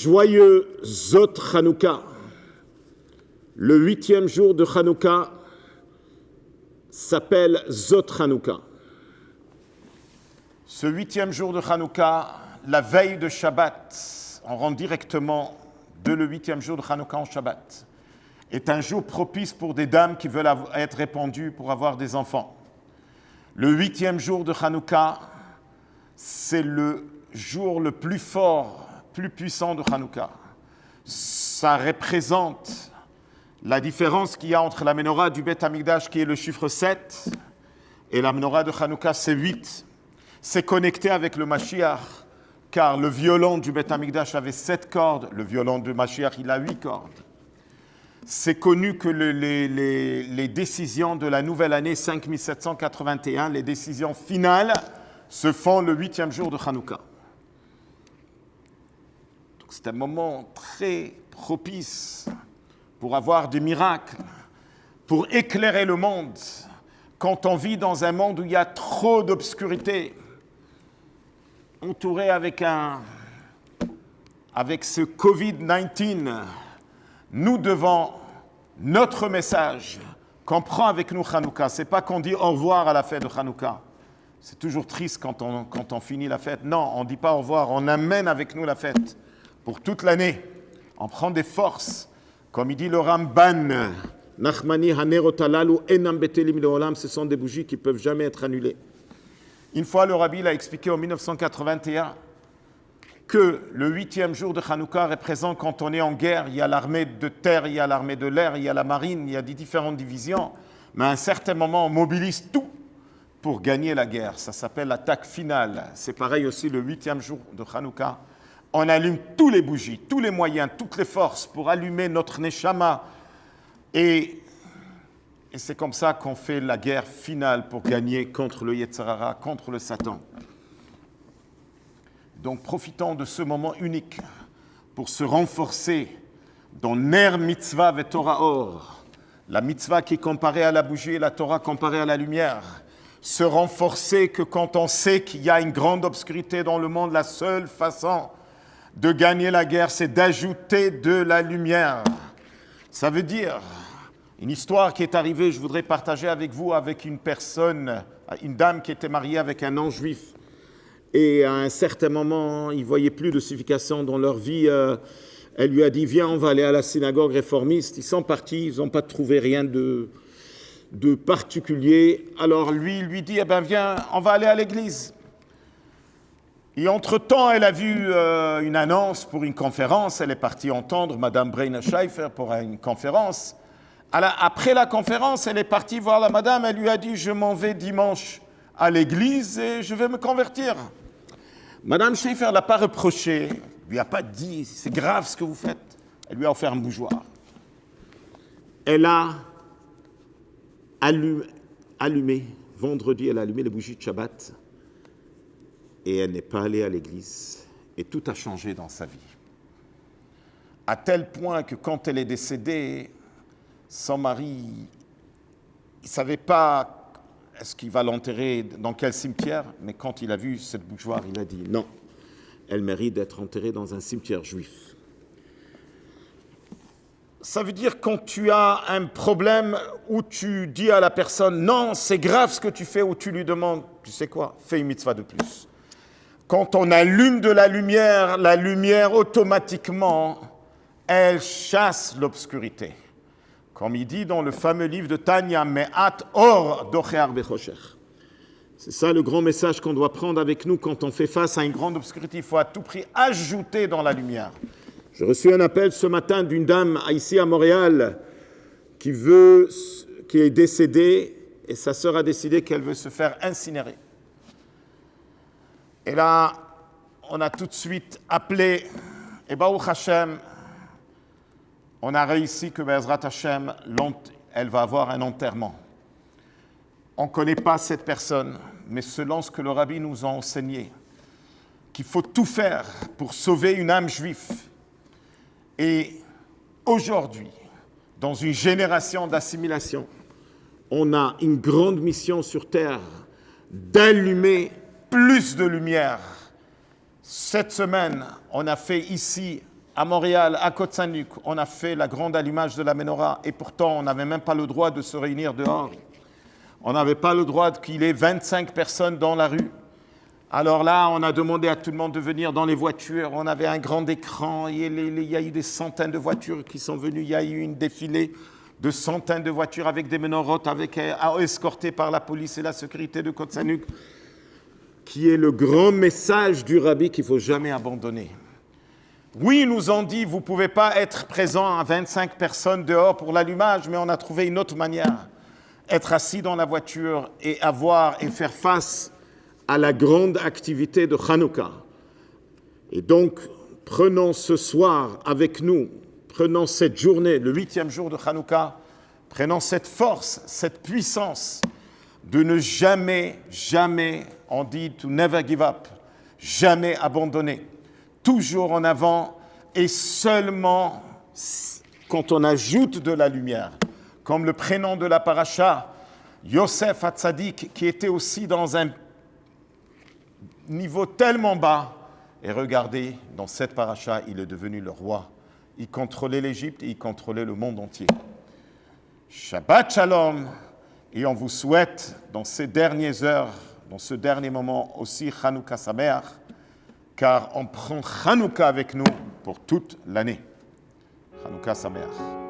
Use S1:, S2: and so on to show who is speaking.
S1: Joyeux Zot Hanouka. Le 8e jour de Hanouka s'appelle Zot Hanouka. Ce 8e jour de Hanouka, la veille de Shabbat, on rentre directement de le 8e jour de Hanouka en Shabbat, est un jour propice pour des dames qui veulent être répandues pour avoir des enfants. Le 8e jour de Hanouka, c'est le jour le plus fort, plus puissant de Hanouka. Ça représente la différence qu'il y a entre la menorah du Beth Amikdash, qui est le chiffre 7, et la menorah de Hanouka, c'est 8. C'est connecté avec le Mashiach, car le violon du Beth Amikdash avait 7 cordes, le violon de Mashiach, il a 8 cordes. C'est connu que les décisions de la nouvelle année 5781, les décisions finales, se font le 8e jour de Hanouka. Donc c'est un moment très propice pour avoir des miracles, pour éclairer le monde, quand on vit dans un monde où il y a trop d'obscurité, entouré avec ce Covid-19, nous devons, notre message qu'on prend avec nous Hanouka, ce n'est pas qu'on dit au revoir à la fête de Hanouka. C'est toujours triste quand on finit la fête. Non, on ne dit pas au revoir, on amène avec nous la fête pour toute l'année. On prend des forces. Comme il dit le Ramban, Nachmani hanerot halalu enam betelim leolam, ce sont des bougies qui ne peuvent jamais être annulées. Une fois, le Rabbi l'a expliqué en 1981 que le 8e jour de Hanouka représente quand on est en guerre, il y a l'armée de terre, il y a l'armée de l'air, il y a la marine, il y a des différentes divisions, mais à un certain moment, on mobilise tout pour gagner la guerre. Ça s'appelle l'attaque finale. C'est pareil aussi le 8e jour de Hanouka. On allume tous les bougies, tous les moyens, toutes les forces pour allumer notre Neshama. Et c'est comme ça qu'on fait la guerre finale pour gagner contre le Yetzer Hara, contre le Satan. Donc profitons de ce moment unique pour se renforcer dans Ner Mitzvah ve Torah Or, la mitzvah qui est comparée à la bougie et la Torah comparée à la lumière. Se renforcer que quand on sait qu'il y a une grande obscurité dans le monde, la seule façon de gagner la guerre, c'est d'ajouter de la lumière. Ça veut dire, une histoire qui est arrivée, je voudrais partager avec vous, avec une personne, une dame qui était mariée avec un non-juif. Et à un certain moment, ils ne voyaient plus de signification dans leur vie. Elle lui a dit, viens, on va aller à la synagogue réformiste. Ils sont partis, ils n'ont pas trouvé rien de particulier. Alors lui dit, eh bien viens, on va aller à l'église. Et entre-temps, elle a vu une annonce pour une conférence. Elle est partie entendre Madame Breina Scheifer pour une conférence. Après la conférence, elle est partie voir la madame. Elle lui a dit, je m'en vais dimanche à l'église et je vais me convertir. Madame Scheifer ne l'a pas reproché. Elle ne lui a pas dit, c'est grave ce que vous faites. Elle lui a offert un bougeoir. Elle a allumé, vendredi, elle a allumé les bougies de Shabbat. Et elle n'est pas allée à l'église. Et tout a changé dans sa vie. À tel point que quand elle est décédée, son mari, il ne savait pas est-ce qu'il va l'enterrer dans quel cimetière, mais quand il a vu cette bougeoire, il a dit non, elle mérite d'être enterrée dans un cimetière juif. Ça veut dire quand tu as un problème où tu dis à la personne non, c'est grave ce que tu fais, ou tu lui demandes, tu sais quoi, fais une mitzvah de plus. Quand on allume de la lumière automatiquement, elle chasse l'obscurité. Comme il dit dans le fameux livre de Tanya, Me'at or docher bechosher. C'est ça le grand message qu'on doit prendre avec nous quand on fait face à une grande obscurité. Il faut à tout prix ajouter dans la lumière. J'ai reçu un appel ce matin d'une dame ici à Montréal qui est décédée et sa sœur a décidé qu'elle veut se faire incinérer. Et là, on a tout de suite appelé, et Baruch Hashem, on a réussi que Be'ezrat Hashem, elle va avoir un enterrement. On ne connaît pas cette personne, mais selon ce que le Rabbi nous a enseigné, qu'il faut tout faire pour sauver une âme juive. Et aujourd'hui, dans une génération d'assimilation, on a une grande mission sur terre d'allumer plus de lumière. Cette semaine, on a fait ici à Montréal, à Kotsanuk, on a fait la grande allumage de la menorah et pourtant on n'avait même pas le droit de se réunir dehors. On n'avait pas le droit qu'il y ait 25 personnes dans la rue. Alors là, on a demandé à tout le monde de venir dans les voitures. On avait un grand écran. Il y a eu des centaines de voitures qui sont venues. Il y a eu une défilée de centaines de voitures avec des menorotes, escortées par la police et la sécurité de Kotsanuk, qui est le grand message du Rabbi qu'il ne faut jamais abandonner. Oui, ils nous ont dit, vous ne pouvez pas être présent à 25 personnes dehors pour l'allumage, mais on a trouvé une autre manière. Être assis dans la voiture et faire face à la grande activité de Hanouka. Et donc, prenons ce soir avec nous, prenons cette journée, le 8e jour de Hanouka, prenons cette force, cette puissance de ne jamais, on dit to never give up, jamais abandonner, toujours en avant et seulement quand on ajoute de la lumière, comme le prénom de la paracha, Yosef Hatzadik, qui était aussi dans un niveau tellement bas. Et regardez, dans cette paracha, il est devenu le roi. Il contrôlait l'Égypte et il contrôlait le monde entier. Shabbat Shalom. Et on vous souhaite, dans ces dernières heures, dans ce dernier moment, aussi Hanouka Sameach, car on prend Hanouka avec nous pour toute l'année. Hanouka Sameach.